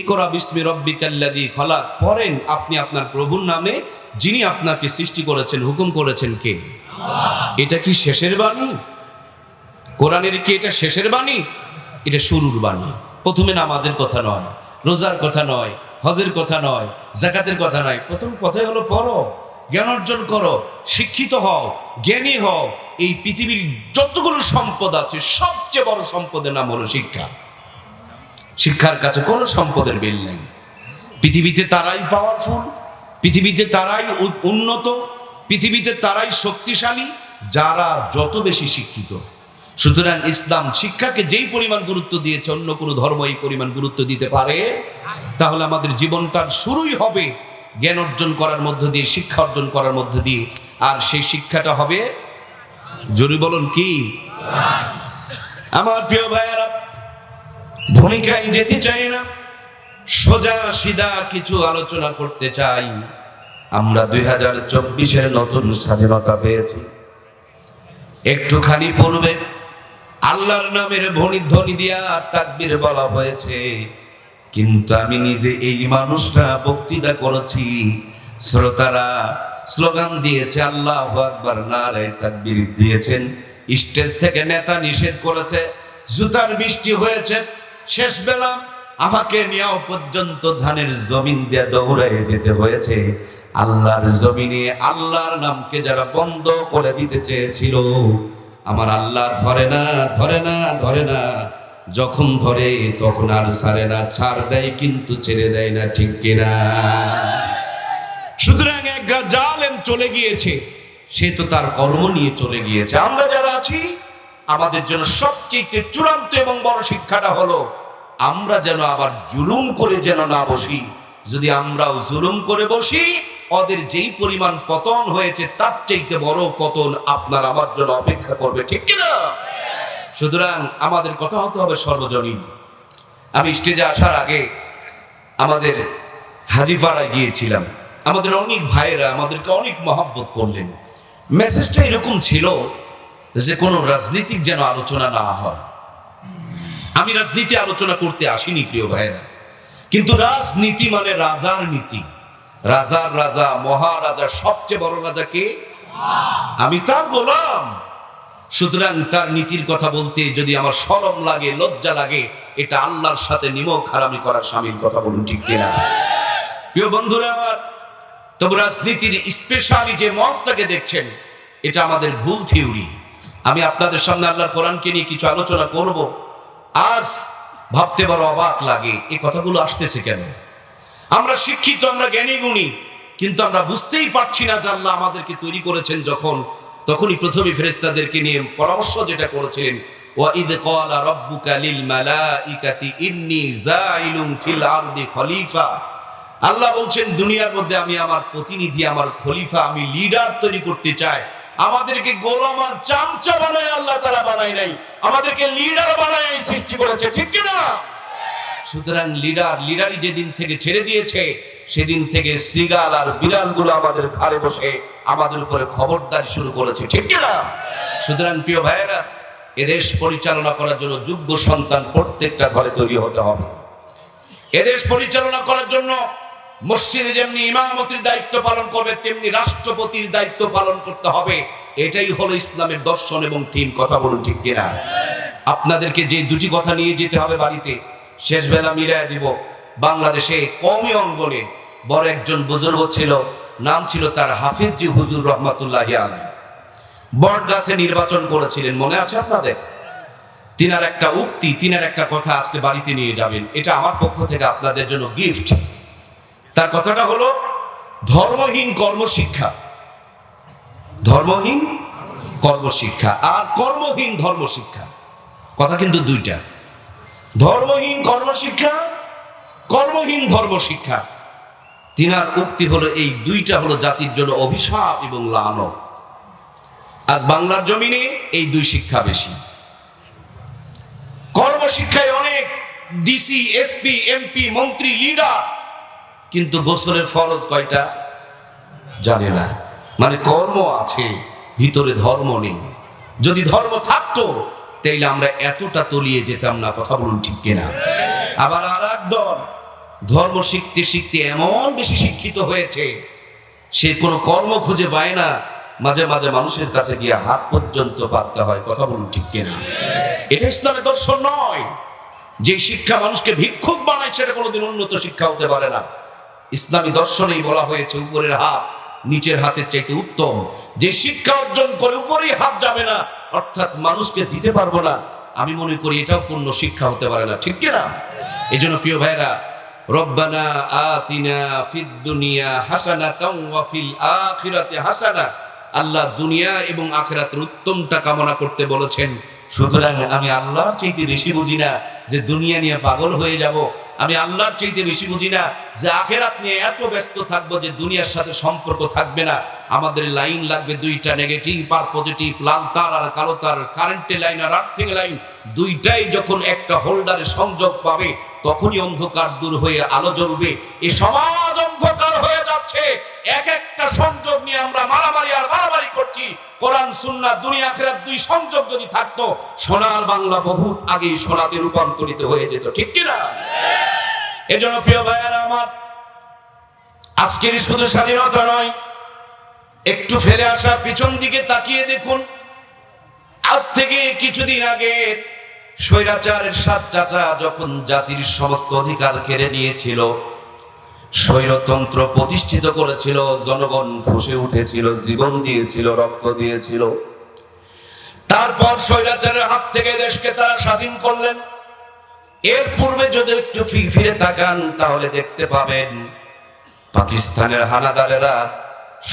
ইকরা বিসমি রাব্বিকাল্লাযী খলাক পড়েন আপনি আপনার প্রভুর নামে, যিনি আপনাকে সৃষ্টি করেছেন, হুকুম করেছেন কে? এটা কি শেষের বাণী? কোরআনের কি এটা শেষের বাণী? এটা শুরুর বাণী। প্রথমে নামাজের কথা নয়, রোজার কথা নয়, হজের কথা নয়, যাকাতের কথা নয়। প্রথম কথাই হলো পড়ো, জ্ঞান অর্জন করো, শিক্ষিত হও, জ্ঞানী হও। এই পৃথিবীর যতগুলো সম্পদ আছে সবচেয়ে বড় সম্পদের নাম হলো শিক্ষা। শিক্ষার কাছে কোনো সম্পদের বিল নেই। পৃথিবীতে তারাই পাওয়ারফুল, পৃথিবীতে তারাই উন্নত, পৃথিবীতে তারাই শক্তিশালী যারা যত বেশি শিক্ষিত। সুতরাং ইসলাম শিক্ষাকে যেই পরিমাণ গুরুত্ব দিয়েছে অন্য কোনো ধর্ম এই পরিমাণ গুরুত্ব দিতে পারে? তাহলে আমাদের জীবনটার শুরুই হবে জ্ঞান অর্জন করার মধ্য দিয়ে, শিক্ষা অর্জন করার মধ্য দিয়ে। আর সেই শিক্ষাটা হবে, জোরে বলুন কি? আমার প্রিয় ভাইয়েরা, ভূমিকায় যেতে চাই না, সোজা সিধা কিছু আলোচনা করতে চাই। আমরা 2024-এর নতুন স্বাধীনতা পেয়েছি। একটুখানি পূর্বে আল্লাহর নামের ধ্বনি দিয়া তাকবীর বলা হয়েছে, কিন্তু আমি নিজে এই মানুষটা বক্তৃতা করেছি, শ্রোতারা স্লোগান দিয়েছে আল্লাহু আকবার, নারে তাকবীর দিয়েছেন। স্টেজ থেকে নেতা নিষেধ করেছে, জুতার বৃষ্টি হয়েছে। শেষ বেলা আমাকে নিয়েও পর্যন্ত ধানের জমিন দিয়ে দৌড়ায় যেতে হয়েছে। আল্লাহর জমিনে আল্লাহর নামকে যারা বন্ধ করে দিতে চেয়েছিল, আমার আল্লাহ ধরে না, ধরে না, ধরে না। যখন ধরে তখন আর ছাড়ে না, ছাড় দেয় কিন্তু ছেড়ে দেয় না, ঠিক কিনা? সুতরাং এক জালেম চলে গিয়েছে, সে তো তার কর্ম নিয়ে চলে গিয়েছে। আমরা যারা আছি আমাদের জন্য সবচেয়ে চূড়ান্ত এবং বড় শিক্ষাটা হলো আমরা যেন আবার জুলুম করে যেন না বসি। যদি আমরাও জুলুম করে বসি, ওদের যেই পরিমাণ পতন হয়েছে তার চাইতে বড় পতন আপনার আমার জন্য অপেক্ষা করবে, ঠিক কিনা? সুতরাং আমাদের কথা হতে হবে সর্বজনীন। আমি স্টেজে আসার আগে আমাদের হাজিপাড়ায় গিয়েছিলাম। আমাদের অনেক ভাইয়েরা আমাদেরকে অনেক মহব্বত করলেন। মেসেজটা এরকম ছিল যে কোনো রাজনীতিক যেন আলোচনা না হয়। আমি রাজনীতি আলোচনা করতে আসিনি প্রিয় ভাইয়েরা, কিন্তু রাজনীতি মানে রাজার নীতি। রাজার রাজা, মহারাজা, সবচেয়ে বড় রাজা কে? আমি তার গোলাম। সুতরাং তার নীতির কথা বলতে যদি আমার শরম লাগে, লজ্জা লাগে, এটা আল্লাহর সাথে নিমক হারামি করার স্বামীর কথা বলুন, ঠিক কিনা? প্রিয় বন্ধুরা আমার, তবে রাজনীতির স্পেশালি যে মঞ্চটাকে দেখছেন, এটা আমাদের ভুল থিওরি। আমি আপনাদের সামনে আল্লাহর কোরআনকে নিয়ে কিছু আলোচনা করব। আজ ভাবতে বড় অবাক লাগে এই কথাগুলো আসতেছে কেন। আমরা শিক্ষিত, আমরা জ্ঞানী গুণী, কিন্তু আমরা বুঝতেই পারছি না যে আল্লাহ আমাদেরকে তৈরি করেছেন যখন, তখনই প্রথমে ফেরেশতাদেরকে নিয়ে পরামর্শ যেটা করেছিলেন, ওয়া ইদ ক্বালা রাব্বুকা লিল মালাইকাতি ইন্নী যাইলুন ফিল আরদি খলিফা। আল্লাহ বলছেন দুনিয়ার মধ্যে আমি আমার প্রতিনিধি, আমার খলিফা, আমি লিডার তৈরি করতে চাই। আমাদেরকে গোলাম আর চামচা বানায় আল্লাহ তাআলা বানায় নাই, আমাদেরকে লিডার বানায় সৃষ্টি করেছে, ঠিক কিনা? সুতরাং লিডারই যেদিন থেকে ছেড়ে দিয়েছে, সেদিন থেকে শ্রীগাল আর বিড়ালগুলো আমাদের ঘাড়ে বসে আমাদের উপরে খবরদারি শুরু করেছে, ঠিক কিনা? সুতরাং প্রিয় ভাইয়েরা, এদেশ পরিচালনা করার জন্য যোগ্য সন্তান প্রত্যেকটা ঘরে তৈরি হতে হবে। এদেশ পরিচালনা করার জন্য মসজিদে যেমনি ইমামতির দায়িত্ব পালন করবে, তেমনি রাষ্ট্রপতির দায়িত্ব পালন করতে হবে। এটাই হলো ইসলামের দর্শন এবং থিম, কথা বলুন, ঠিক কিনা? আপনাদেরকে যে দুটি কথা নিয়ে যেতে হবে বাড়িতে, শেষ বেলা মিলাই দিব। বাংলাদেশে কওমি অঙ্গনে বড় একজন বুজুর্গ ছিল, নাম ছিল তার হাফিজি হুজুর রহমাতুল্লাহি আলাইহি। বটগাছে নির্বাচন করেছিলেন, মনে আছে আপনাদের? তিনার একটা উক্তি, তিনার একটা কথা আজকে বাড়িতে নিয়ে যাবেন, এটা আমার পক্ষ থেকে আপনাদের জন্য গিফট। তার কথাটা হলো ধর্মহীন কর্মশিক্ষা, ধর্মহীন কর্মশিক্ষা আর কর্মহীন ধর্মশিক্ষা, কথা কিন্তু দুইটা। ধর্মহীন কর্মশিক্ষা, কর্মহীন ধর্মশিক্ষা। তিনার উক্তি হলো এই দুইটা হলো জাতির জন্য অভিশাপ এবং লানত। আজ বাংলার জমিনে এই দুই শিক্ষা বেশি। কর্মশিক্ষায় অনেক ডিসি, এসপি, এমপি, মন্ত্রী, লিডার, কিন্তু গোসলের ফরজ কয়টা জানে না। মানে কর্ম আছে, ভিতরে ধর্ম নেই। যদি ধর্ম থাকতো তাইলে আমরা এতটা তলিয়ে যেতাম না, কথা বলুন, ঠিক কিনা? আবার আর এক দল ধর্ম শিখতে শিখতে এমন বেশি শিক্ষিত হয়েছে, সে কোনো কর্ম খুঁজে পায় না, মাঝে মাঝে মানুষের কাছে গিয়ে হাত পর্যন্ত পাততে হয়। কথা বলুন ঠিক কিনা? এটা ইসলামের দর্শন নয়। যে শিক্ষা মানুষকে ভিক্ষুক বানায় সেটা কোনোদিন উন্নত শিক্ষা হতে পারে না। ইসলামী দর্শনেই বলা হয়েছে উপরের হাত নিচের হাতের চাইতে উত্তম। যে শিক্ষা অর্জন করে উপরেই হাত যাবে না, অর্থাৎ মানুষকে দিতে পারবো না, আমি মনে করি এটাও পূর্ণ শিক্ষা হতে পারে না। ঠিক কিনা? এই জন্য প্রিয় ভাইরা, রব্বানা আতিনা ফিদ দুনিয়া হাসানাতাও ওয়া ফিল আখিরাতি হাসানা, আল্লাহ দুনিয়া এবং আখিরাতের উত্তমটা কামনা করতে বলেছেন। সুতরাং আমি আল্লাহর চাইতে বেশি বুঝি না যে দুনিয়া নিয়ে পাগল হয়ে যাব। আমি আল্লাহর চাইতে বেশি বুঝি না যে আখিরাত নিয়ে এত ব্যস্ত থাকবো যে দুনিয়ার সাথে সম্পর্ক থাকবে না। আমাদের লাইন লাগবে দুইটা, নেগেটিভ আর পজিটিভ, লাল তার আর কালো তার, কারেন্টের লাইন আর আর্থিং লাইন, দুইটাই যখন একটা হোল্ডারে সংযোগ পাবে তখনই অন্ধকার দূর হয়ে আলো জ্বলবে। এই সমাজ অন্ধকার হয়ে যাচ্ছে, এক একটা সংযোগ নিয়ে আমরা মারামারি আর মারামারি করছি। কোরআন সুন্নাহ দুনিয়া আখিরাত দুই সংযোগ যদি থাকতো, সোনার বাংলা বহুত আগেই সোনাতে রূপান্তরিত হয়ে যেত। ঠিক কিনা? এজন্য প্রিয় ভাইয়েরা আমার, আজকের শুধু স্বাধীনতা নয়, একটু ফেলে আসা পিছন দিকে তাকিয়ে দেখুন। আজ থেকে কিছুদিন আগে স্বৈরাচারের সাত চাচা যখন জাতির সমস্ত অধিকার কেড়ে নিয়েছিল, স্বৈরতন্ত্র প্রতিষ্ঠিত করেছিল, জনগণ ফুঁসে উঠেছিল, জীবন দিয়েছিল, রক্ত দিয়েছিল। তারপর স্বৈরাচারের হাত থেকে দেশকে তারা স্বাধীন করলেন। এর পূর্বে যদি একটু ফিরে তাকান তাহলে দেখতে পাবেন পাকিস্তানের হানাদারেরা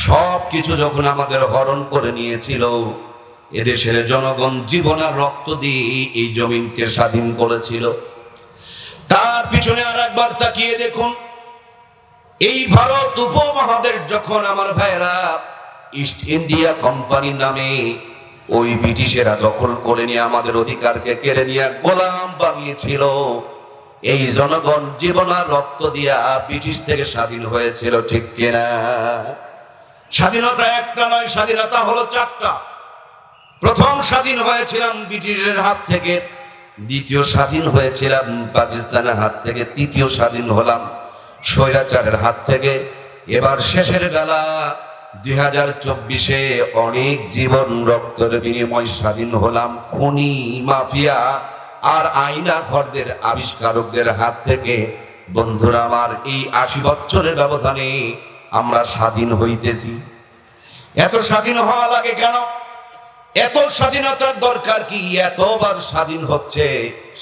সব কিছু যখন আমাদের হরণ করে নিয়েছিল, এদেশের জনগণ জীবন আর রক্ত দিয়ে এই জমিনকে স্বাধীন করেছিল। তার পিছনে আর একবার তাকিয়ে দেখুন, এই ভারত উপমহাদেশ যখন আমার ভাইরা ইস্ট ইন্ডিয়া কোম্পানির নামে ওই ব্রিটিশেরা দখল করে নিয়ে আমাদের অধিকারকে কেড়ে নিয়ে গোলাম বানিয়েছিল, এই জনগণ জীবন আর রক্ত দিয়া ব্রিটিশ থেকে স্বাধীন হয়েছিল। ঠিক কিনা? স্বাধীনতা একটা নয়, স্বাধীনতা হলো চারটা। প্রথম স্বাধীন হয়েছিলাম ব্রিটিশের হাত থেকে, দ্বিতীয় স্বাধীন হয়েছিলাম পাকিস্তানের হাত থেকে, তৃতীয় স্বাধীন হলাম স্বৈরাচারের হাত থেকে। এবার শেষের বেলা 2024-এ অনেক জীবন রক্তের বিনিময় স্বাধীন হলাম খুনি, মাফিয়া আর আইনা ঘরদের আবিষ্কারকদের হাত থেকে। বন্ধুরা আমার, এই 80 বছরের ব্যবধানে আমরা স্বাধীন হইতেছি। এত স্বাধীন হওয়া লাগে কেন? এত স্বাধীনতার দরকার কি? এতবার স্বাধীন হচ্ছে,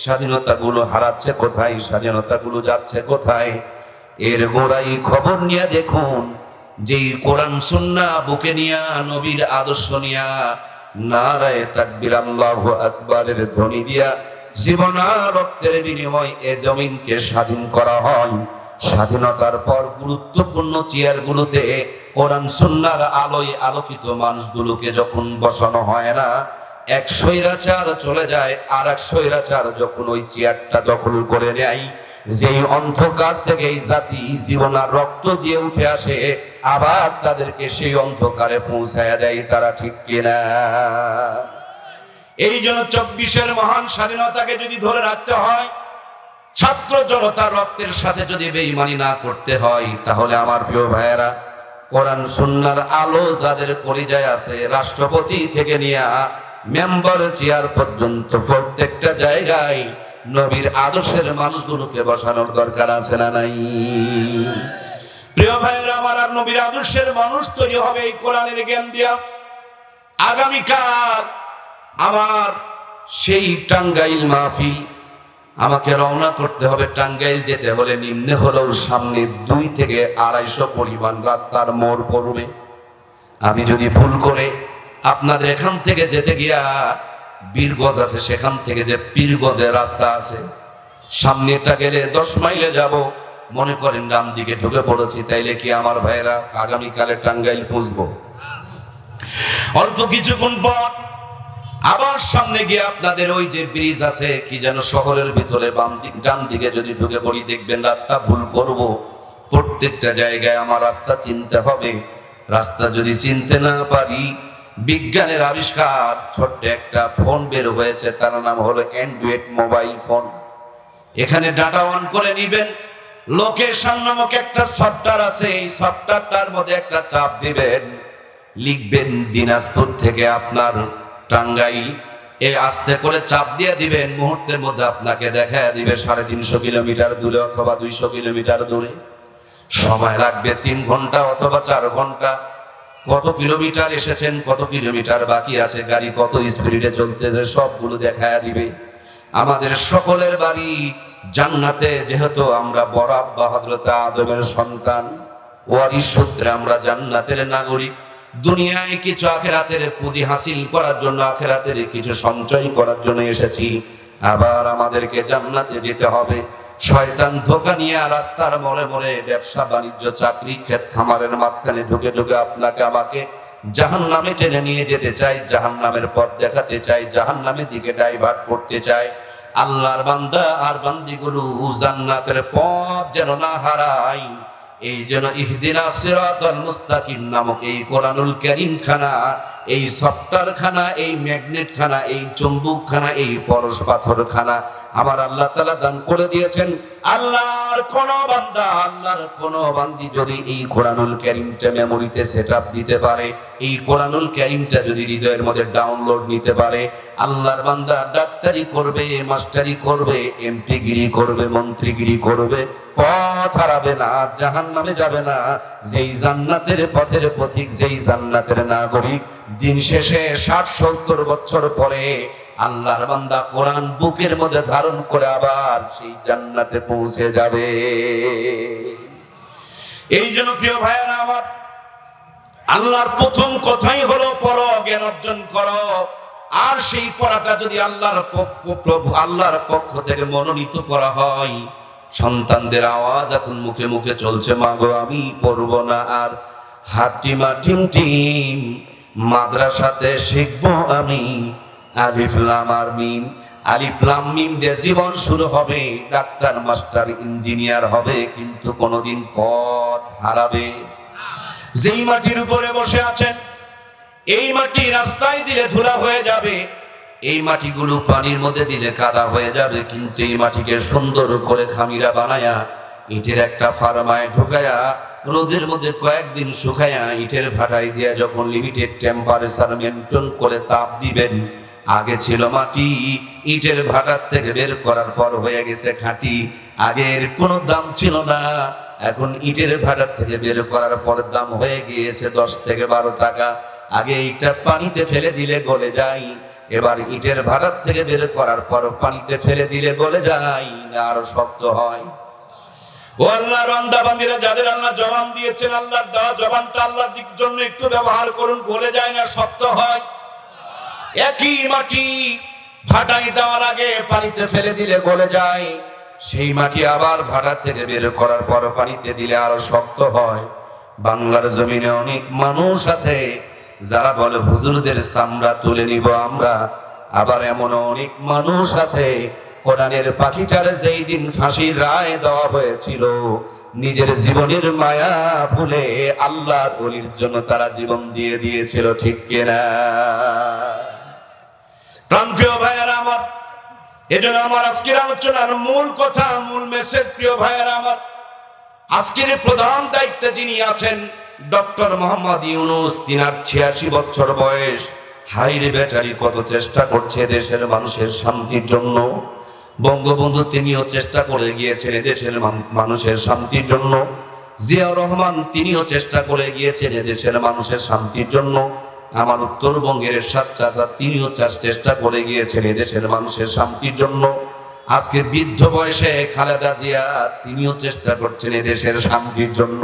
স্বাধীনতাগুলো হারাচ্ছে কোথায়? স্বাধীনতাগুলো যাচ্ছে কোথায়? এর গোড়াই খবর নিয়ে দেখুন, যেই কোরআন সুন্নাহ বুকে নিয়া, নবীর আদর্শ নিয়া নারায়ে তাকবীর আল্লাহু আকবারের ধ্বনি দিয়া জীবন আর রক্তের বিনিময় এ জমিনকে স্বাধীন করা হয়। স্বাধীনতার পর গুরুত্বপূর্ণ চেয়ারগুলোতে কোরআন সুন্নাহর আলোয় আলোকিত মানুষগুলোকে যখন বসানো হয় না, এক স্বৈরাচার চলে যায়, আর এক স্বৈরাচার যখন ওই চেয়ারটা দখল করে নেয়, যেই অন্ধকার থেকে এই জাতি জীবন আর রক্ত দিয়ে উঠে আসে, আবার তাদেরকে সেই অন্ধকারে পৌঁছায়া দেয় তারা। ঠিক কিনা? এই জন্য 24-এর মহান স্বাধীনতাকে যদি ধরে রাখতে হয়, ছাত্র জনতার রক্তের সাথে যদি বেঈমানি না করতে হয়, তাহলে আমার প্রিয় ভাইয়েরা, কোরআন সুন্নাহর আলো যাদের কলিজায় আছে, রাষ্ট্রপতি থেকে নিয়ে মেম্বার চেয়ার পর্যন্ত প্রত্যেকটা জায়গায় নবীর আদর্শের মানুষগুলোকে বসানোর দরকার আছে না নাই? প্রিয় ভাইয়েরা আমার, আর নবীর আদর্শের মানুষ তৈরি হবে এই কোরআনের জ্ঞান দিয়া। আগামীকাল আমার সেই টাঙ্গাইল মাহফিল, আমাকে রওনা করতে হবে। টাঙ্গাইল যেতে হলে নিম্নে হলেও সামনে 2 থেকে 250 পরিমাণ রাস্তার মোড় পড়বে। আমি যদি ভুল করে আপনাদের এখান থেকে যেতে গিয়া বীরগঞ্জ আছে, সেখান থেকে যে পীরগঞ্জের রাস্তা আছে, সামনেটা গেলে 10 মাইলে যাব, মনে করেন ডান দিকে ঢুকে পড়েছি, তাইলে কি আমার ভাইরা আগামীকালে টাঙ্গাইল পৌঁছবো? অল্প কিছুক্ষণ পর আবার সামনে গিয়ে আপনাদের ওই যে ব্রিজ আছে, কি যেন শহরের ভিতরে বাম দিক ডান দিকে যদি ঢুকে পড়ি, দেখবেন রাস্তা ভুল করব। প্রত্যেকটা জায়গায় আমার রাস্তা চিনতে হবে। রাস্তা যদি চিনতে না পারি, বিজ্ঞানের আবিষ্কার ছোট্ট একটা ফোন বের হয়েছে, তার নাম হলো অ্যান্ড্রয়েড মোবাইল ফোন। এখানে ডাটা অন করে নিবেন, লোকেশন নামক একটা সফটওয়্যার আছে, এই সফটওয়্যারটার মধ্যে একটা চাপ দিবেন, লিখবেন দিনাজপুর থেকে আপনার টাঙ্গাইল, এই আস্তে করে চাপ দিয়ে দিবেন, মুহূর্তের মধ্যে আপনাকে দেখায় দিবে 350 কিলোমিটার দূরে অথবা 200 কিলোমিটার দূরে। সময় লাগবে 3 ঘন্টা অথবা 4 ঘন্টা। কত কিলোমিটার এসেছেন, কত কিলোমিটার বাকি আছে, গাড়ি কত স্পিডে চলতেছে, সবগুলো দেখায় দিবে। আমাদের সকলের বাড়ি জান্নাতে, যেহেতু আমরা বড় আব্বা হযরত আদমের সন্তান, ওয়ারিশ সূত্রে আমরা জান্নাতের নাগরিক। দুনিয়ায় কিছু আখিরাতের পুঁজি হাসিল করার জন্য, আখিরাতের কিছু সঞ্চয় করার জন্য এসেছি, আবার আমাদেরকে জান্নাতে যেতে হবে। শয়তান ধোঁকা নিয়ে রাস্তার মোড়ে মোড়ে, ব্যবসা বাণিজ্য, চাকরি, ক্ষেত খামারের মাঝখানে ঢুকে ঢুকে আপনাকে আমাকে জাহান্নামে টেনে নিয়ে যেতে চাই, জাহান্নামের পথ দেখাতে চাই, জাহান্নামের দিকে ডাইভার্ট করতে চাই। আল্লাহর বান্দা আর বান্দিগুলো জান্নাতের পথ যেন না হারায়, এই জন্য ইহদিনাস সিরাতাল মুস্তাকিম নামক এই কোরআনুল কারীম খানা, এই সফটওয়্যার খানা, এই ম্যাগনেট খানা, এই চুম্বক খানা, এই পরশ পাথর খানা আমার আল্লাহ তাআলা দান করে দিয়েছেন। আল্লাহর কোন বান্দা, আল্লাহর কোন বান্দি যদি এই কোরআনুল কারীমটা মেমোরিতে সেটআপ দিতে পারে, এই কোরআনুল কারীমটা যদি হৃদয়ের মধ্যে ডাউনলোড নিতে পারে, আল্লাহর বান্দা ডাক্তারি করবে, মাস্টারি করবে, এমপিগিরি করবে, মন্ত্রীগিরি করবে, পথ হারাবে না, জাহান্নামে যাবে না। যেই জান্নাতের পথের পথিক, যেই জান্নাতের নাগরিক, দিন শেষে 60-70 বছর পরে আল্লাহর বান্দা কোরআন বুকের মধ্যে ধারণ করে আবার সেই জান্নাতে পৌঁছে যাবে। এই জন্য প্রিয় ভাইয়েরা আমার, আল্লাহর প্রথম কথাই হলো পড়ো, জ্ঞান অর্জন করো। আর সেই পড়াটা যদি আল্লাহর পক্ষ থেকে মনোনীত পড়া হয়, সন্তানদের আওয়াজ এখন মুখে মুখে চলছে, মা গো আমি পড়ব না আর, হাটিমা টিম টিম মাদ্রাসাতে শিখবো আমি, আলিফ লাম আর মিম, আলিফ লাম মিম দিয়ে জীবন শুরু হবে, ডাক্তার, মাস্টার, ইঞ্জিনিয়ার হবে, কিন্তু কোনোদিন পথ হারাবে। যেই মাটির উপরে বসে আছেন, এই মাটি রাস্তায় দিলে ধুলা হয়ে যাবে, এই মাটিগুলো পানির মধ্যে দিলে কাদা হয়ে যাবে, কিন্তু এই মাটিকে সুন্দর করে খামিরা বানায়া, ইটের একটা ফার্মায় ঢুকায়া, রোদের মধ্যে কয়েকদিন শুকায়া, ইটের ভাটায় দিয়া যখন লিমিটেড টেম্পারেচার মেনটেন করে তাপ দিবেন, আগে ছিল মাটি, ইটের ভাটার থেকে বের করার পর হয়ে গেছে খাঁটি। আগের কোনো দাম ছিল না, এখন ইটের ভাটার থেকে বের করার পর দাম হয়ে গিয়েছে 10 থেকে 12 টাকা। আগে ইটটা পানিতে ফেলে দিলে গলে যায়, এবার ইটের ভাটার থেকে বের করার পর পানিতে ফেলে দিলে গলে যায় না, আরো শক্ত হয়। ও আল্লাহর বান্দা বান্দিরা, যাদের আল্লাহ জবান দিয়েছেন, আল্লাহর দেওয়া জবানটা আল্লাহর দিক জন্য একটু ব্যবহার করুন, গলে যায় না, শক্ত হয়। একই মাটি ভাটায় দেওয়ার আগে পানিতে ফেলে দিলে গলে যায়, সেই মাটি আবার ভাটার থেকে বের করার পর পানিতে দিলে আরো শক্ত হয়। বাংলার জমিনে অনেক মানুষ আছে যারা বলে হুজুরদের চামড়া তুলে নিব আমরা, আবার এমন অনেক মানুষ আছে কোরআনের পাখিটারে যেই দিন ফাঁসির রায় দেওয়া হয়েছিল, নিজের জীবনের মায়া ভুলে আল্লাহর ওলির জন্য তারা জীবন দিয়ে দিয়েছিল, ঠিক কিনা? প্রিয় ভাইয়েরা আমার, এজন্য আমার আজকের আলোচনার মূল কথা, মূল মেসেজ, প্রিয় ভাইয়েরা আমার, আজকের প্রধান দায়িত্বে যিনি আছেন ডক্টর মোহাম্মদ ইউনূস, তিনার 86 বছর বয়স। হাইরে বেচারি কত চেষ্টা করছে দেশের মানুষের শান্তির জন্য। বঙ্গবন্ধু তিনিও চেষ্টা করে গিয়েছেন দেশের মানুষের শান্তির জন্য। জিয়াউর রহমান তিনিও চেষ্টা করে গিয়েছেন দেশের মানুষের শান্তির জন্য। আমার উত্তরবঙ্গের এরশাদ চাচা তিনিও চেষ্টা করে গিয়েছেন দেশের মানুষের শান্তির জন্য। আজকে বৃদ্ধ বয়সে খালেদা জিয়া তিনিও চেষ্টা করছেন দেশের শান্তির জন্য।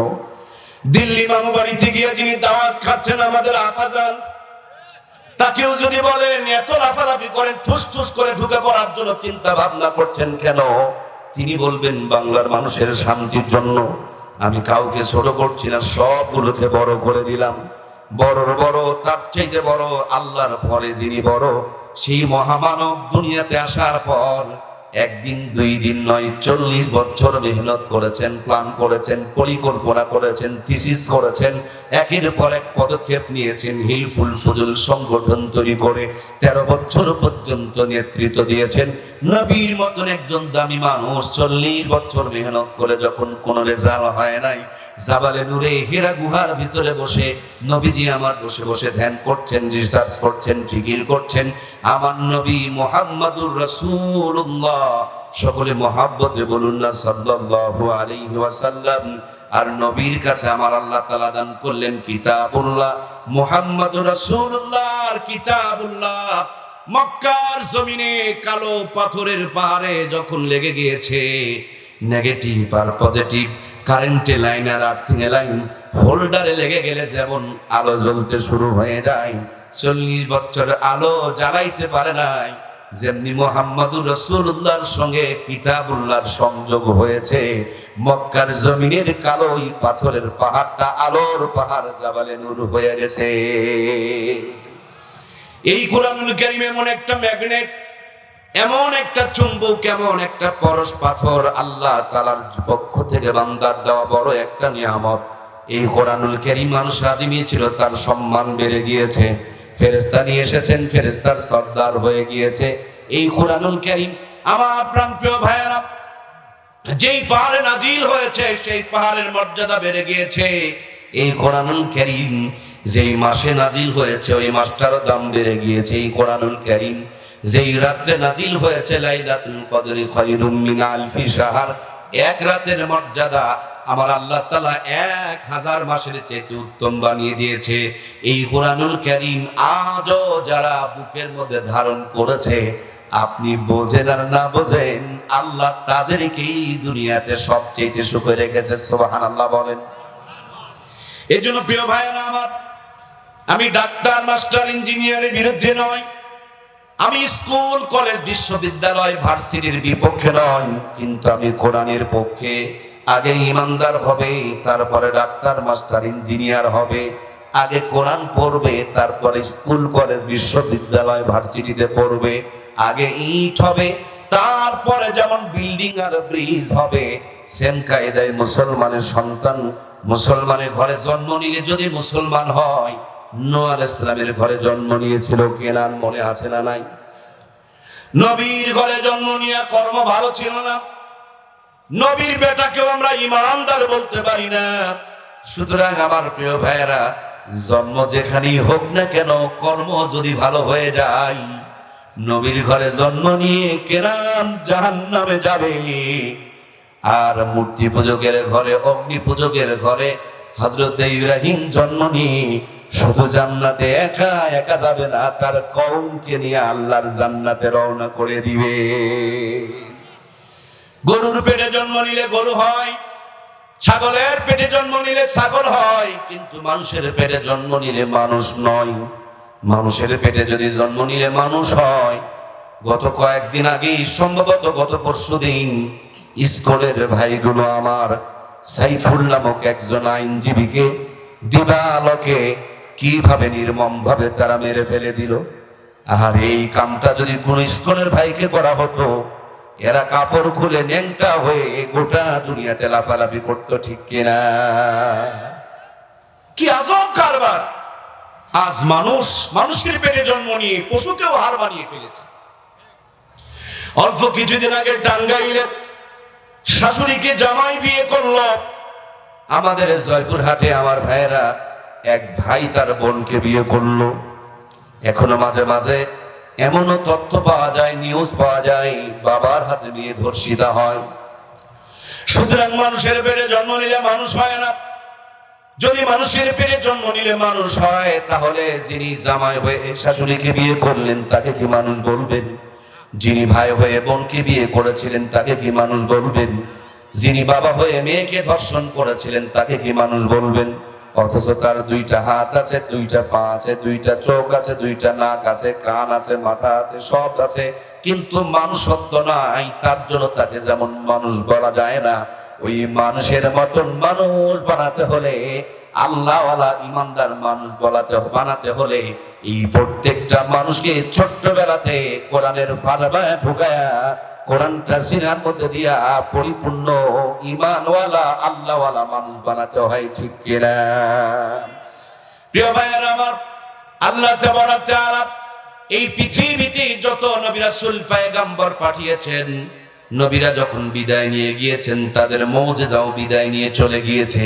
দিল্লি মামু বাড়িতে গিয়ে যিনি দাওয়াত খাচ্ছেন আমাদের আপাজান, তাকেও যদি বলেন এত লাফালাফি করেন, ঠুস ঠুস করে ঢুকে পড়ার জন্য চিন্তা ভাবনা করছেন কেন, তিনি বলবেন বাংলার মানুষের শান্তির জন্য। আমি কাউকে ছোট করছি না, সবগুলোকে বড় করে দিলাম। বড়র বড়, তার চাইতে বড় আল্লাহর পরে যিনি বড়, সেই মহামানব দুনিয়াতে আসার পর একদিন দুই দিন নয়, 40 বছর মেহনত করেছেন, প্ল্যান করেছেন, পরিকল্পনা করেছেন, থিসিস করেছেন, একের পর এক পদক্ষেপ নিয়েছেন, হিলফুল ফুজুল সংগঠন তৈরি করে 13 বছর পর্যন্ত নেতৃত্ব দিয়েছেন। নবীর মতন একজন দামি মানুষ 40 বছর মেহনত করে যখন কোনো রেজাল্ট হয় নাই, জাবালে নূরে হীরা গুহার ভিতরে বসে নবীজি আমার বসে বসে ধ্যান করছেন, রিসার্চ করছেন, ফিকির করছেন, আমার নবী মুহাম্মাদুর রাসূলুল্লাহ, সকলে মহাব্বতে বলুন না সাল্লাল্লাহু আলাইহি ওয়াসাল্লাম। আর নবীর কাছে আমার আল্লাহ তাআলা দান করলেন কিতাবুল্লাহ, মুহাম্মাদুর রাসূলুল্লাহর কিতাবুল্লাহ। মক্কার জমিনে কালো পাথরের পাহাড়ে যখন লেগে গিয়েছে, নেগেটিভ আর পজিটিভ কারেন্টে লাইন আর আর্থিং লাইন হোল্ডারে লেগে গেলে যেমন আলো জ্বলতে শুরু হয়ে যায়, 40 বছর আলো জ্বালাইতে পারে নাই, যেমনি মুহাম্মাদুর রাসূলুল্লাহর সঙ্গে কিতাবুল্লাহর সংযোগ হয়েছে, মক্কার জমিনের কালো ওই পাথরের পাহাড়টা আলোর পাহাড় জাবালে নূর হয়ে গেছে। এই কোরআনুল কারীম এমন একটা ম্যাগনেট, এমন একটা চুম্বক, এমন একটা পরশ পাথর, আল্লাহ তাআলার পক্ষ থেকে বান্দার দেওয়া বড় একটা নিয়ামত। এই কোরআনুল কারীম মানুষ আজিমিয়েছিল, তার সম্মান বেড়ে গিয়েছে, ফেরেশতা নিয়ে এসেছেন, ফেরেশতার সর্দার হয়ে গিয়েছে। এই কোরআনুল কারীম আমার প্রাণপ্রিয় ভাইয়েরা, যেই পাহাড়ে নাজিল হয়েছে সেই পাহাড়ের মর্যাদা বেড়ে গিয়েছে। এই কোরআনুল কারীম যেই মাসে নাজিল হয়েছে ওই মাসটারও দাম বেড়ে গিয়েছে। এই কোরআনুল কারীম যেই রাতে নাজিল হয়েছে লাইলাতুল কদরি খায়রুম মিন আলফি শাহর, এক রাতের মর্যাদা আমার আল্লাহ তাআলা 1000 মাসের চেয়ে উত্তম বানিয়ে দিয়েছে। এই কোরআনুল কারীম আজও যারা বুকের মধ্যে ধারণ করেছে, আপনি বোঝেন আর না বোঝেন, আল্লাহ তাদেরকেই দুনিয়াতে সবচেয়ে সুখে রেখেছে। সুবহানাল্লাহ বলেন। এই জন্য প্রিয় ভাইয়েরা আমার, আমি ডাক্তার, মাস্টার, ইঞ্জিনিয়ারের বিরুদ্ধে নয়, আমি স্কুল, কলেজ, বিশ্ববিদ্যালয়, ভার্সিটির বিপক্ষে নয়, কিন্তু আমি কোরআনের পক্ষে। আগে ইমানদার হবে, তারপরে ডাক্তার, মাস্টার, ইঞ্জিনিয়ার হবে। আগে কোরআন পড়বে, তারপরে স্কুল, কলেজ, বিশ্ববিদ্যালয়, ভার্সিটিতে পড়বে। আগে ইট হবে, তারপরে যেমন বিল্ডিং আর ব্রিজ হবে। সেম কায়দায় মুসলমানের সন্তান মুসলমানের ঘরে জন্ম নিলে যদি মুসলমান হয়, নূহ আলাইহিস সালামের ঘরে জন্ম নিয়েছিল কেনান, মনে আছে না নাই? নবীর ঘরে জন্ম নিয়ে কর্ম ভালো ছিল না, নবীর বেটাকেও আমরা ইমানদার বলতে পারি না। সুতরাং আমার প্রিয় ভাইয়েরা, জন্ম যেখানেই হোক না কেন, কর্ম যদি ভালো হয়ে যায়, নবীর ঘরে জন্ম নিয়ে কেনান জাহান্নামে যাবে। আর মূর্তি পূজকের ঘরে, অগ্নি পূজকের ঘরে হযরত ইব্রাহিম জন্ম নিয়ে শুধু জান্নাতে একা একা যাবে না, তার কওমকে নিয়ে আল্লাহর জান্নাতে রওনা করে দিবে। গরুর পেটে জন্ম নিলে গরু হয়, ছাগলের পেটে জন্ম নিলে ছাগল হয়, কিন্তু মানুষের পেটে জন্ম নিলে মানুষ নয়। মানুষের পেটে যদি জন্ম নিলে মানুষ হয়। গত কয়েকদিন আগে, সম্ভবত গত পরশুদিন, স্কুলের ভাইগুলো আমার সাইফুল নামক একজন আইনজীবীকে দিবালোকে কিভাবে নির্মম ভাবে তারা মেরে ফেলে দিল। আর এই কামটা যদি কোন স্কুলের ভাইকে করা হতো, এরা কাপড় খুলে ন্যাংটা হয়ে গোটা দুনিয়াতে লাফালাফি করতো, ঠিক কিনা? কি আজব কারবার! আজ মানুষ মানুষের পেটে জন্ম নিয়ে পশুকেও হার বানিয়ে ফেলেছে। অল্প কিছুদিন আগে টাঙ্গাইলে শাশুড়িকে জামাই বিয়ে করলো। আমাদের জয়পুরহাটে আমার ভাইয়েরা, এক ভাই তার বোনকে বিয়ে করলো। এখনো মাঝে মাঝে এমনও তথ্য পাওয়া যায়, নিউজ পাওয়া যায়, বাবার হাতে বিয়ে ধর্ষিতা হয়। সুতরাং মানুষের পেটে জন্ম নিলে মানুষ হয় না। যদি মানুষের পেটে জন্ম নিলে মানুষ হয়, তাহলে যিনি জামাই হয়ে শাশুড়িকে বিয়ে করলেন তাকে কি মানুষ বলবেন? যিনি ভাই হয়ে বোনকে বিয়ে করেছিলেন তাকে কি মানুষ বলবেন? যিনি বাবা হয়ে মেয়েকে ধর্ষণ করেছিলেন তাকে কি মানুষ বলবেন? অথচ তার 2টা হাত আছে, 2টা পা আছে, 2টা চোখ আছে, 2টা নাক আছে, কান আছে, মাথা আছে, সব আছে, কিন্তু মানুষত্ব নাই। তার জন্য তাকে যেমন মানুষ বলা যায় না, ওই মানুষের মতন মানুষ বানাতে হলে, আল্লাহওয়ালা ইমানদার মানুষ বানাতে হলে, এই প্রত্যেকটা মানুষকে ছোট্টবেলাতে কোরআনের ফারবায় ঢুকায়া কোরআনটা সিনার মধ্যে দিয়া পরিপূর্ণ ঈমানওয়ালা আল্লাহওয়ালা মানুষ বানাতে হয়, ঠিক কিনা? প্রিয় ভাইয়েরা আমার, আল্লাহ তাবারক তাআলা এই পৃথিবীতে যত নবী রাসূল পয়গম্বর পাঠিয়েছেন, নবীরা যখন বিদায় নিয়ে গিয়েছেন তাদের মুজিজাও বিদায় নিয়ে চলে গিয়েছে।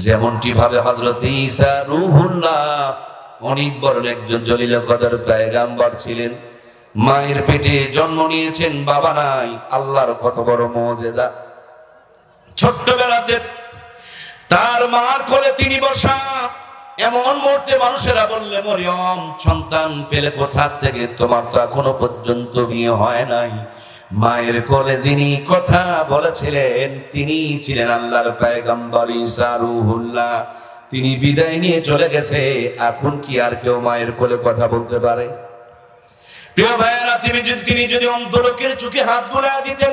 যেমনটি ভাবে হযরত ঈসা রূহুল্লাহ অনেক বড় একজন জলিল কদর পয়গম্বর ছিলেন। মায়ের পেটে জন্ম নিয়েছেন, বাবা নাই, আল্লাহর কত বড় মুজিজা। ছোট্টবেলাতে তার মার কোলে তিনি বসা, এমন মুহূর্তে মানুষেরা বললে, মরিয়ম সন্তান পেলে কোথা থেকে? তোমার তো এখনো পর্যন্ত বিয়ে হয় নাই। মায়ের কোলে যিনি কথা বলেছিলেন তিনি ছিলেন আল্লাহর পয়গম্বর ঈসা রূহুল্লাহ। তিনি বিদায় নিয়ে চলে গেছে, এখন কি আর কেউ মায়ের কোলে কথা বলতে পারে? প্রিয় ভাইয়েরা, তিনি যদি অন্ধ লোকের চোখে হাত বুলায় দিতেন,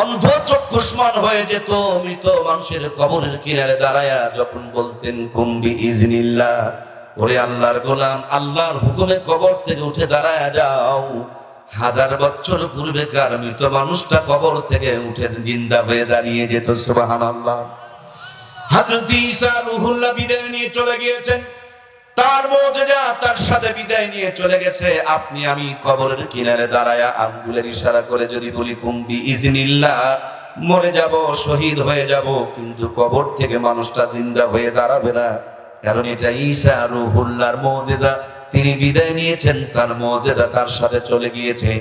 অন্ধ চক্ষুষ্মান হয়ে যেত। মৃত মানুষের কবরের কিনারে দাঁড়ায়া যখন বলতেন কুম্বি ইজনিল্লাহ, ওরে আল্লাহর গোলাম, আল্লাহর হুকুমে কবর থেকে উঠে দাঁড়ায়া যাও, 1000 বছর পূর্বেকার মৃত মানুষটা কবর থেকে উঠে জিন্দা হয়ে দাঁড়িয়ে যেত। সুবহানাল্লাহ। হযরত ঈসা রূহুল্লাহ বিদায় নিয়ে চলে গিয়েছেন, তার মুজিজা তার সাথে বিদায় নিয়ে চলে গেছে। আপনি আমি কবরের কিনারে দাঁড়ায়া আঙ্গুলের ইশারা করে যদি বলি কুম্বি ইজনিল্লাহ, মরে যাব, শহীদ হয়ে যাব, কিন্তু কবর থেকে মানুষটা জিন্দা হয়ে দাঁড়াবে না। কারণ এটা ঈসা রূহুল্লাহর মুজিজা। তিনি বিদায় নিয়েছেন, তার মুজিজা তার সাথে চলে গিয়েছে।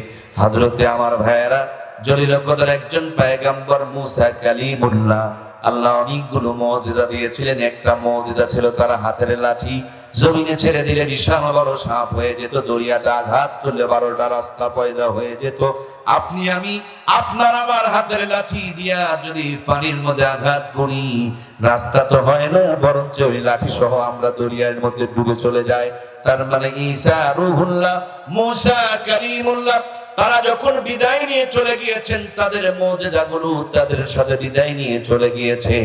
হযরতে আমার ভাইয়েরা, জলিল কদর একজন পয়গম্বর মুসা কালিমুল্লাহ, আল্লাহ অনেকগুলো মুজিজা দিয়েছিলেন। একটা মুজিজা ছিল তার হাতের লাঠি, জমিনে ছেড়ে দিলে বিশাল বড় সাপ হয়ে যেত, দরিয়াতে আঘাত করলে 12টা রাস্তা পয়দা হয়ে যেত। আপনি আমি আপনার আমার হাতের লাঠি দিয়া যদি পানির মধ্যে আঘাত করি, রাস্তা তো হয় না, বরঞ্চ ওই লাঠি সহ আমরা দরিয়ার মধ্যে ডুবে চলে যাই। তার মানে ঈসা রূহুল্লাহ, মুসা কালিমুল্লাহ, তারা যখন বিদায় নিয়ে চলে গিয়েছেন, তাদের মুজিজাগুলো তাদের সাথে বিদায় নিয়ে চলে গিয়েছে।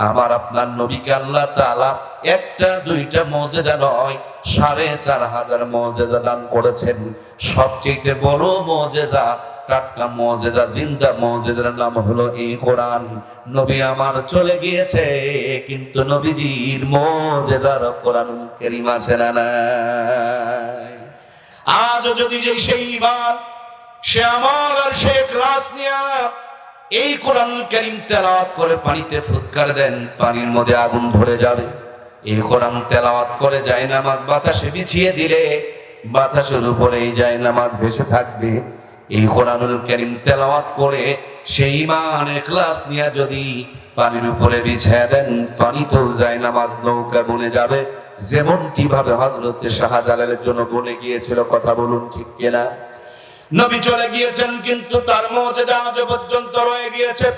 আমার আপনার নবীকে আল্লাহ তাআলা একটা দুইটা মুজিজা নয়, 4500 মুজিজা দান করেছেন। সবচেয়ে বড় মুজিজা, টাটকা মুজিজা, জিন্দা মুজিজার নাম হলো এই কোরআন। নবী আমার চলে গিয়েছে, কিন্তু নবীজির মুজিজার কোরআনুল কারীম আছে না নাই? আজ যদি যে সেই ঈমান, সে আমল আর সে ইখলাস নিয়া এই কোরআনুল কারীম তেলাওয়াত করে পানিতে ফুৎকার দেন, পানির মধ্যে আগুন ধরে যাবে। এই কোরআন তেলাওয়াত করে জায়নামাজ বাতাসে বিছিয়ে দিলে বাতাসের উপরেই জায়নামাজ ভেসে থাকবে। এই কোরআনুল কারীম তেলাওয়াত করে সেই ঈমান ইখলাস নিয়া যদি পানির উপরে বিছিয়ে দেন, পানি তো জায়নামাজ নৌকা বনে যাবে। যেমনটি ভাবে হযরত শাহজালালের জন্য বনে গিয়েছিল। কথা বলুন, ঠিক কিনা? নবী চলে গিয়েছেন, কিন্তু তার মুজিজা আজ পর্যন্ত রয়ে গিয়েছে।